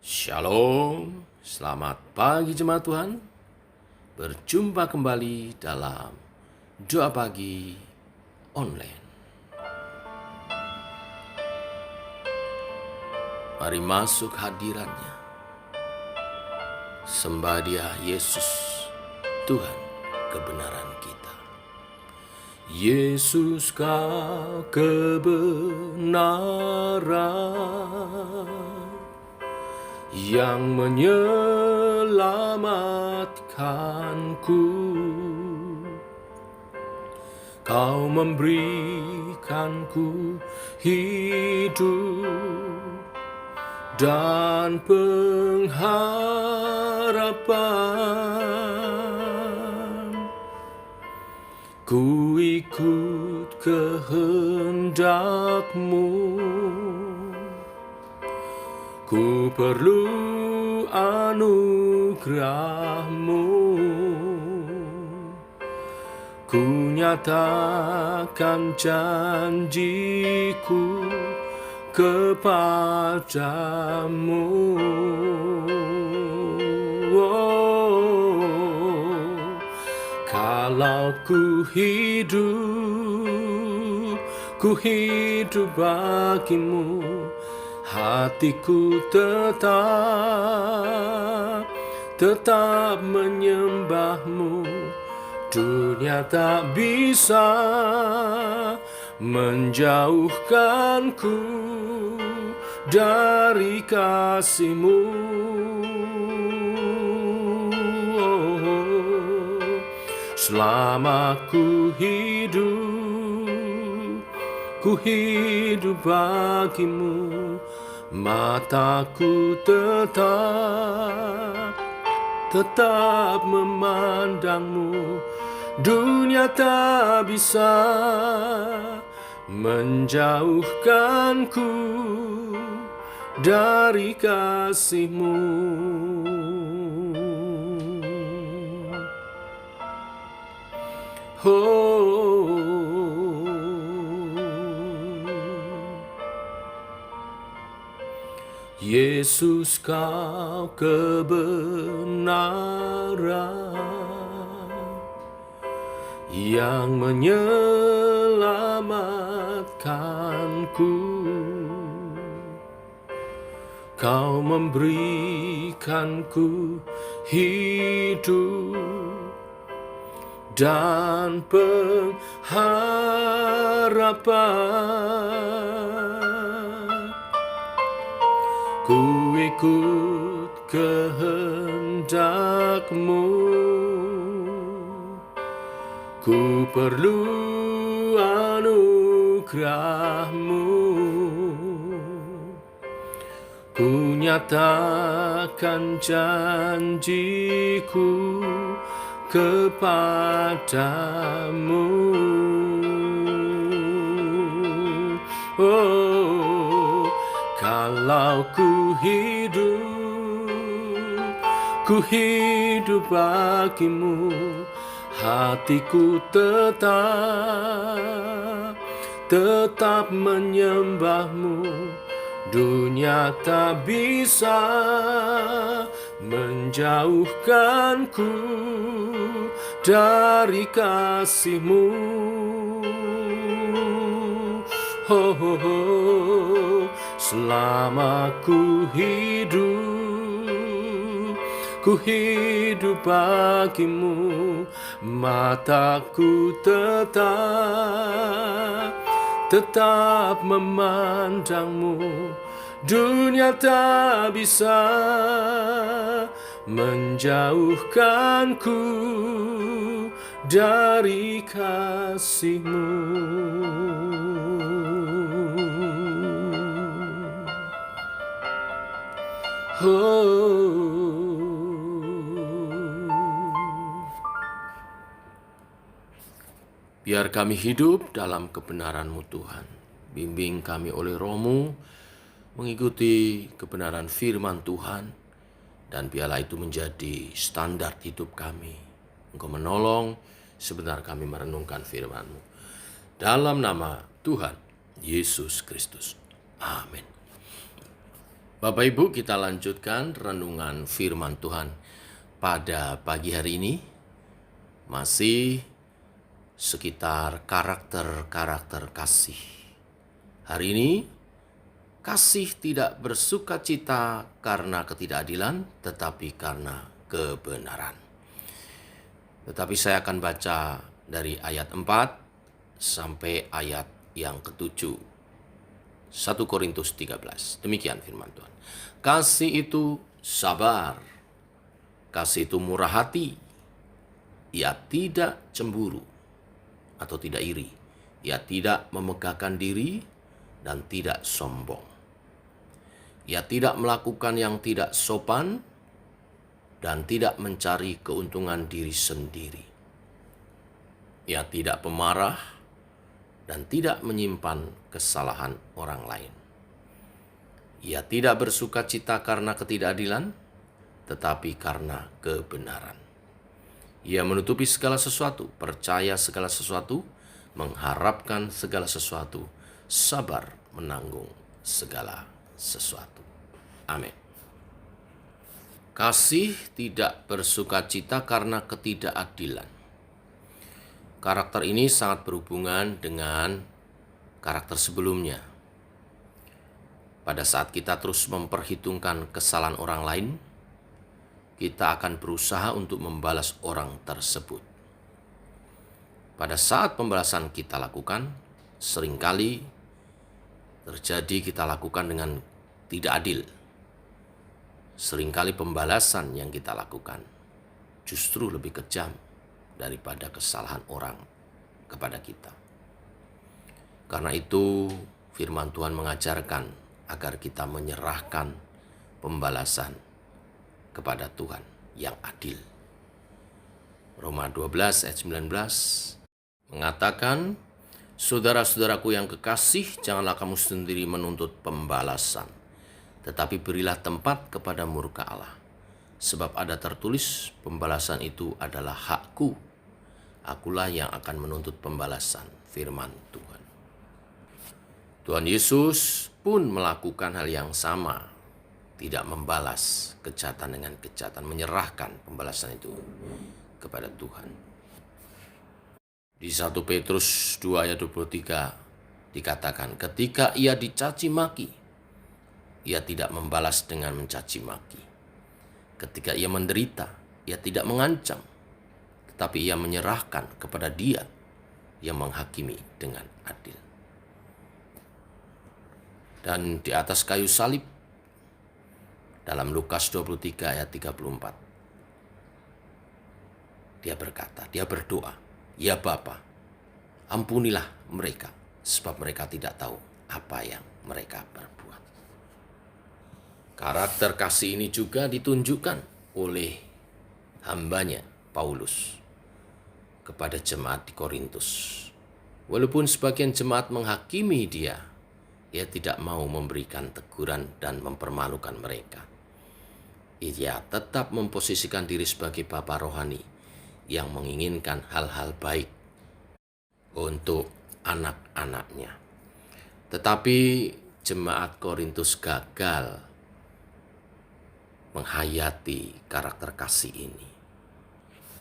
Shalom, selamat pagi jemaat Tuhan. Berjumpa kembali dalam doa pagi online. Mari masuk hadiratnya. Sembah Dia Yesus, Tuhan kebenaran kita. Yesus kau kebenaran yang menyelamatkanku. Kau memberikanku hidup dan pengharapan. Ku ikut kehendak-Mu. Ku perlu anugerah-Mu. Ku nyatakan janjiku kepadamu. Kalau ku hidup bagimu. Hatiku tetap menyembah-Mu. Dunia tak bisa menjauhkanku dari kasih-Mu. Selama ku hidup bagimu. Mataku tetap memandang-Mu. Dunia tak bisa menjauhkanku dari kasih-Mu. Yesus kau kebenaran yang menyelamatkanku. Kau memberikanku hidup dan pengharapan. Ku ikut kehendak-Mu. Ku perlu anugerah-Mu. Ku nyatakan janjiku kepadamu. Kalau ku hidup bagimu. Hatiku tetap menyembah-Mu. Dunia tak bisa menjauhkanku dari kasih-Mu. Selama ku hidup bagimu. Mataku tetap memandang-Mu. Dunia tak bisa menjauhkanku dari kasih-Mu. Biar kami hidup dalam kebenaran-Mu Tuhan. Bimbing kami oleh Roh-Mu mengikuti kebenaran firman Tuhan. Dan biarlah itu menjadi standar hidup kami. Engkau menolong sebentar kami merenungkan firman-Mu. Dalam nama Tuhan Yesus Kristus. Amin. Bapak Ibu, kita lanjutkan renungan firman Tuhan pada pagi hari ini. Masih sekitar karakter-karakter kasih. Hari ini, kasih tidak bersukacita karena ketidakadilan, tetapi karena kebenaran. Tetapi saya akan baca dari ayat 4 sampai ayat yang ke-7. 1 Korintus 13. Demikian firman Tuhan. Kasih itu sabar. Kasih itu murah hati. Ia tidak cemburu atau tidak iri. Ia tidak memegahkan diri dan tidak sombong. Ia tidak melakukan yang tidak sopan dan tidak mencari keuntungan diri sendiri. Ia tidak pemarah dan tidak menyimpan kesalahan orang lain. Ia tidak bersukacita karena ketidakadilan, tetapi karena kebenaran. Ia menutupi segala sesuatu, percaya segala sesuatu, mengharapkan segala sesuatu, sabar menanggung segala sesuatu. Amin. Kasih tidak bersukacita karena ketidakadilan. Karakter ini sangat berhubungan dengan karakter sebelumnya. Pada saat kita terus memperhitungkan kesalahan orang lain, kita akan berusaha untuk membalas orang tersebut. Pada saat pembalasan kita lakukan, seringkali terjadi kita lakukan dengan tidak adil. Seringkali pembalasan yang kita lakukan justru lebih kejam daripada kesalahan orang kepada kita. Karena itu, firman Tuhan mengajarkan agar kita menyerahkan pembalasan kepada Tuhan yang adil. Roma 12 ayat 19 mengatakan, saudara-saudaraku yang kekasih, janganlah kamu sendiri menuntut pembalasan, tetapi berilah tempat kepada murka Allah. Sebab ada tertulis, pembalasan itu adalah hakku. Akulah yang akan menuntut pembalasan, firman Tuhan. Tuhan Yesus pun melakukan hal yang sama. Tidak membalas kejahatan dengan kejahatan, menyerahkan pembalasan itu kepada Tuhan. Di 1 Petrus 2 ayat 23 dikatakan, ketika ia dicaci maki, ia tidak membalas dengan mencaci maki. Ketika ia menderita, ia tidak mengancam, tetapi ia menyerahkan kepada Dia yang menghakimi dengan adil. Dan di atas kayu salib, dalam Lukas 23 ayat 34, dia berkata, dia berdoa, ya Bapa, ampunilah mereka, sebab mereka tidak tahu apa yang mereka berbuat. Karakter kasih ini juga ditunjukkan oleh hambanya Paulus kepada jemaat di Korintus. Walaupun sebagian jemaat menghakimi dia tidak mau memberikan teguran dan mempermalukan mereka. Ia tetap memposisikan diri sebagai bapa rohani yang menginginkan hal-hal baik untuk anak-anaknya. Tetapi jemaat Korintus gagal menghayati karakter kasih ini.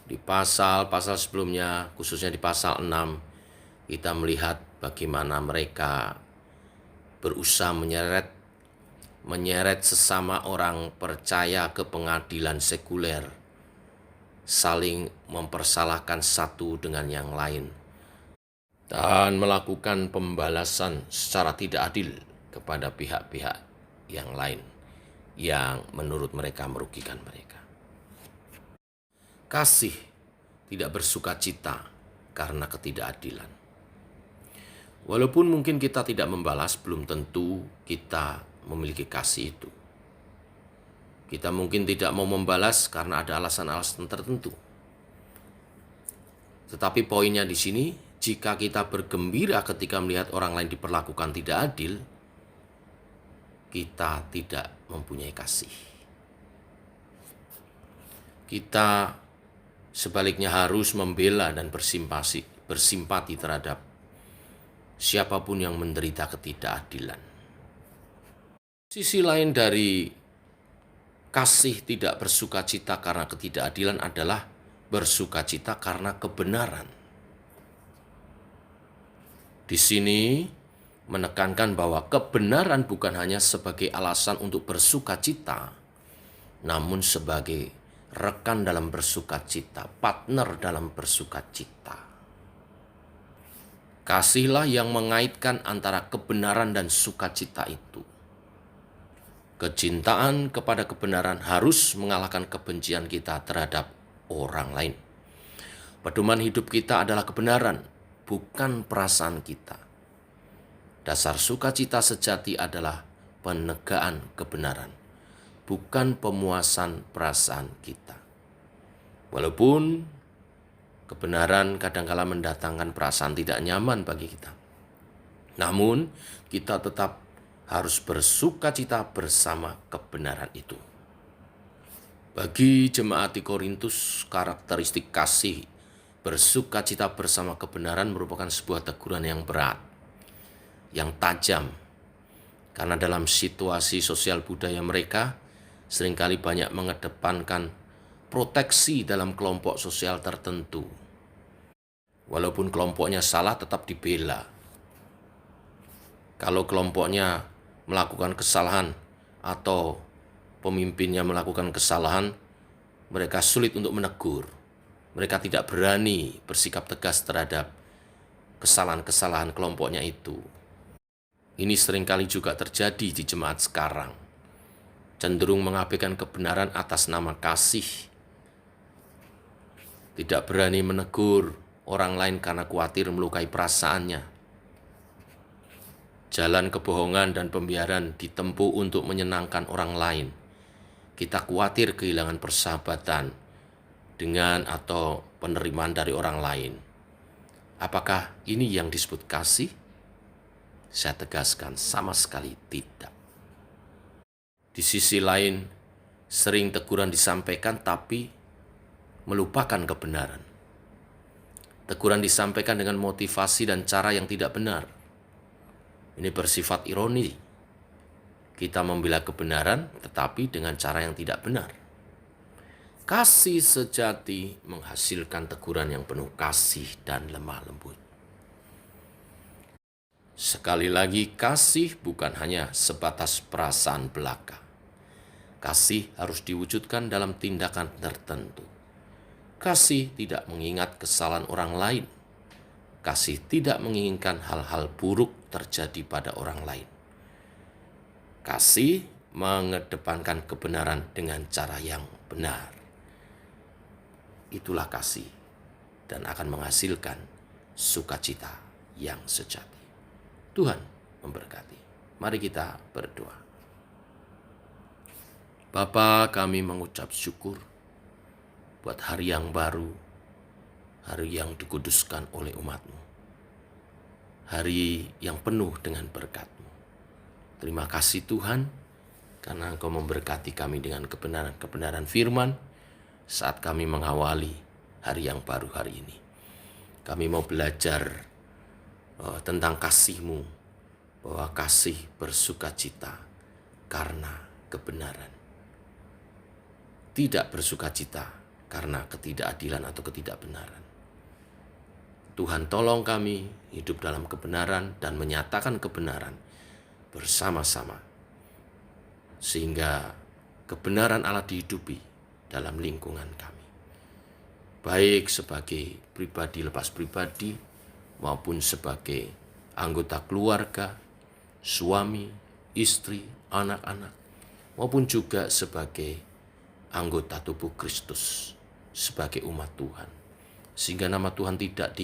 Di pasal-pasal sebelumnya, khususnya di pasal 6, kita melihat bagaimana mereka berusaha menyeret sesama orang percaya ke pengadilan sekuler, saling mempersalahkan satu dengan yang lain, dan melakukan pembalasan secara tidak adil kepada pihak-pihak yang lain yang menurut mereka merugikan mereka. Kasih tidak bersukacita karena ketidakadilan. Walaupun mungkin kita tidak membalas, belum tentu kita memiliki kasih itu. Kita mungkin tidak mau membalas karena ada alasan-alasan tertentu. Tetapi poinnya di sini, jika kita bergembira ketika melihat orang lain diperlakukan tidak adil, kita tidak mempunyai kasih. Kita sebaliknya harus membela dan bersimpati terhadap siapapun yang menderita ketidakadilan. Sisi lain dari kasih tidak bersukacita karena ketidakadilan adalah bersukacita karena kebenaran. Di sini menekankan bahwa kebenaran bukan hanya sebagai alasan untuk bersukacita, namun sebagai rekan dalam bersukacita, partner dalam bersukacita. Kasihlah yang mengaitkan antara kebenaran dan sukacita itu. Kecintaan kepada kebenaran harus mengalahkan kebencian kita terhadap orang lain. Pedoman hidup kita adalah kebenaran, bukan perasaan kita. Dasar sukacita sejati adalah penegaan kebenaran, bukan pemuasan perasaan kita. Walaupun kebenaran kadangkala mendatangkan perasaan tidak nyaman bagi kita, namun kita tetap harus bersukacita bersama kebenaran itu. Bagi jemaat di Korintus, karakteristik kasih bersukacita bersama kebenaran merupakan sebuah teguran yang berat, yang tajam. Karena dalam situasi sosial budaya mereka, seringkali banyak mengedepankan proteksi dalam kelompok sosial tertentu. Walaupun kelompoknya salah, tetap dibela. Kalau kelompoknya melakukan kesalahan atau pemimpinnya melakukan kesalahan, mereka sulit untuk menegur. Mereka tidak berani bersikap tegas terhadap kesalahan-kesalahan kelompoknya itu. Ini seringkali juga terjadi di jemaat sekarang. Cenderung mengabaikan kebenaran atas nama kasih. Tidak berani menegur orang lain karena khawatir melukai perasaannya. Jalan kebohongan dan pembiaran ditempuh untuk menyenangkan orang lain. Kita khawatir kehilangan persahabatan dengan atau penerimaan dari orang lain. Apakah ini yang disebut kasih? Saya tegaskan, sama sekali tidak. Di sisi lain, sering teguran disampaikan tapi melupakan kebenaran. Teguran disampaikan dengan motivasi dan cara yang tidak benar. Ini bersifat ironi. Kita membela kebenaran tetapi dengan cara yang tidak benar. Kasih sejati menghasilkan teguran yang penuh kasih dan lemah lembut. Sekali lagi, kasih bukan hanya sebatas perasaan belaka. Kasih harus diwujudkan dalam tindakan tertentu. Kasih tidak mengingat kesalahan orang lain. Kasih tidak menginginkan hal-hal buruk terjadi pada orang lain. Kasih mengedepankan kebenaran dengan cara yang benar. Itulah kasih dan akan menghasilkan sukacita yang sejati. Tuhan memberkati. Mari kita berdoa. Bapa, kami mengucap syukur buat hari yang baru, hari yang dikuduskan oleh umat-Mu, hari yang penuh dengan berkat-Mu. Terima kasih Tuhan, karena Engkau memberkati kami dengan kebenaran-kebenaran firman saat kami mengawali hari yang baru hari ini. Kami mau belajar tentang kasih-Mu, bahwa kasih bersukacita karena kebenaran. Tidak bersukacita karena ketidakadilan atau ketidakbenaran. Tuhan, tolong kami hidup dalam kebenaran dan menyatakan kebenaran bersama-sama, sehingga kebenaran Allah dihidupi dalam lingkungan kami, baik sebagai pribadi lepas pribadi maupun sebagai anggota keluarga, suami, istri, anak-anak, maupun juga sebagai anggota tubuh Kristus, sebagai umat Tuhan. Sehingga nama Tuhan tidak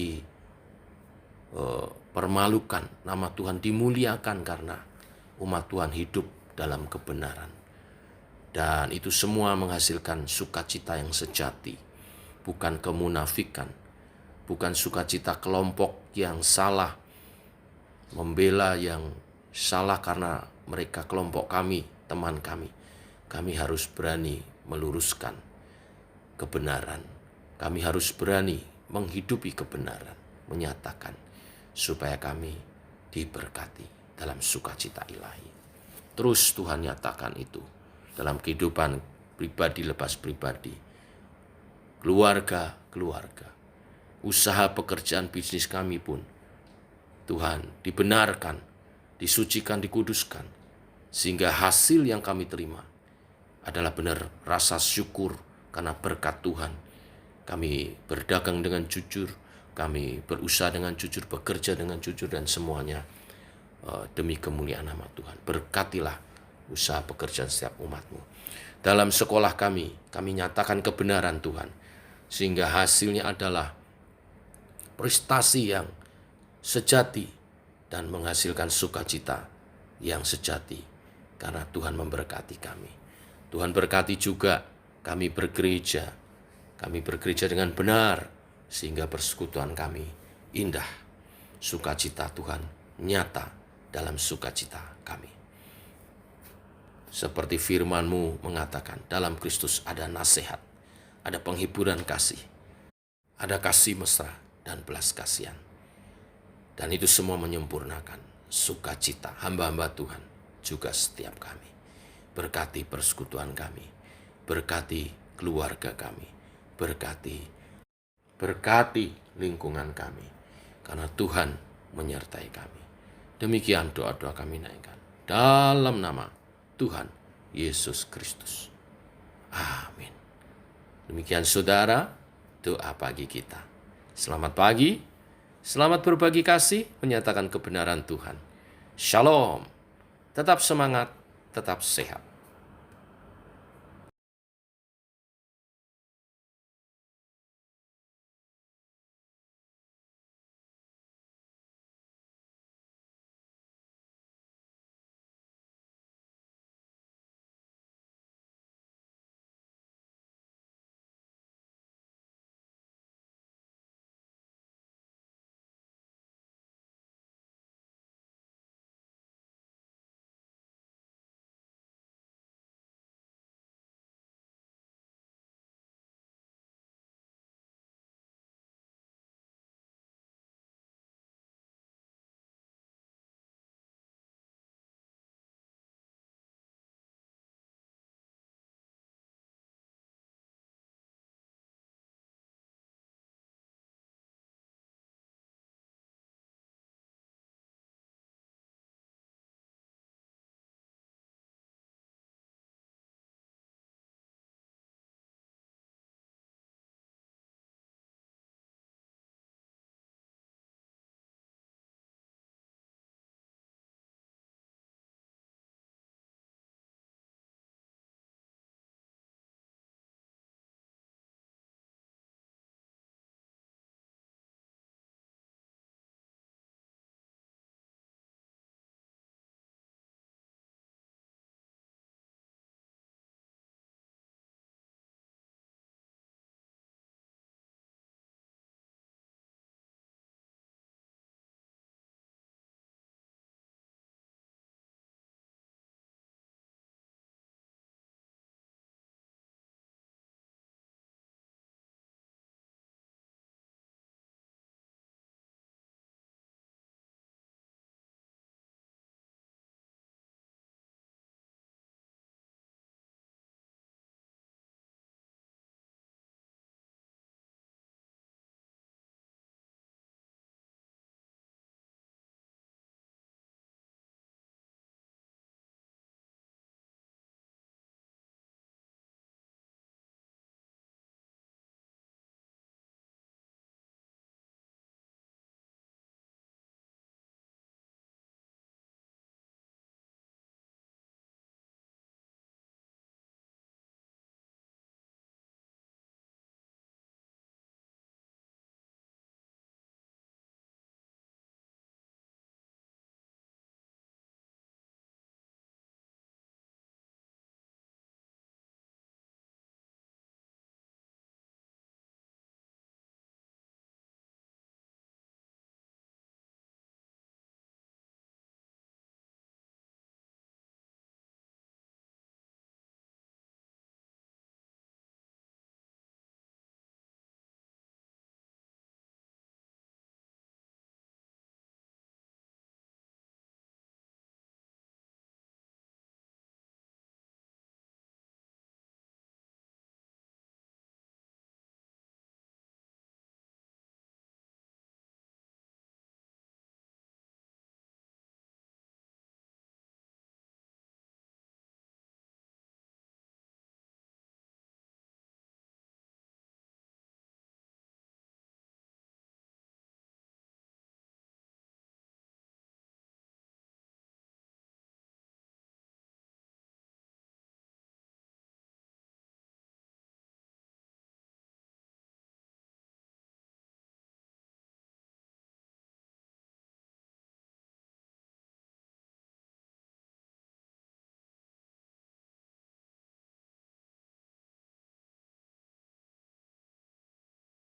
dipermalukan, nama Tuhan dimuliakan karena umat Tuhan hidup dalam kebenaran. Dan itu semua menghasilkan sukacita yang sejati, bukan kemunafikan, bukan sukacita kelompok yang salah, membela yang salah karena mereka kelompok kami, teman kami. Kami harus berani meluruskan kebenaran. Kami harus berani menghidupi kebenaran, menyatakan supaya kami diberkati dalam sukacita ilahi. Terus Tuhan nyatakan itu dalam kehidupan pribadi lepas pribadi, keluarga, usaha pekerjaan bisnis kami pun Tuhan dibenarkan, disucikan, dikuduskan, sehingga hasil yang kami terima adalah benar rasa syukur karena berkat Tuhan. Kami berdagang dengan jujur, kami berusaha dengan jujur, bekerja dengan jujur, dan semuanya demi kemuliaan nama Tuhan. Berkatilah usaha pekerjaan setiap umat-Mu. Dalam sekolah kami nyatakan kebenaran Tuhan, sehingga hasilnya adalah prestasi yang sejati dan menghasilkan sukacita yang sejati, karena Tuhan memberkati kami. Tuhan berkati juga kami bergereja dengan benar, sehingga persekutuan kami indah. Sukacita Tuhan nyata dalam sukacita kami. Seperti firman-Mu mengatakan, dalam Kristus ada nasihat, ada penghiburan kasih, ada kasih mesra dan belas kasihan. Dan itu semua menyempurnakan sukacita hamba-hamba Tuhan, juga setiap kami. Berkati persekutuan kami, berkati keluarga kami, berkati lingkungan kami, karena Tuhan menyertai kami. Demikian doa-doa kami naikkan dalam nama Tuhan Yesus Kristus. Amin. Demikian saudara, doa pagi kita. Selamat pagi, selamat berbagi kasih, menyatakan kebenaran Tuhan. Shalom, tetap semangat, tetap sehat.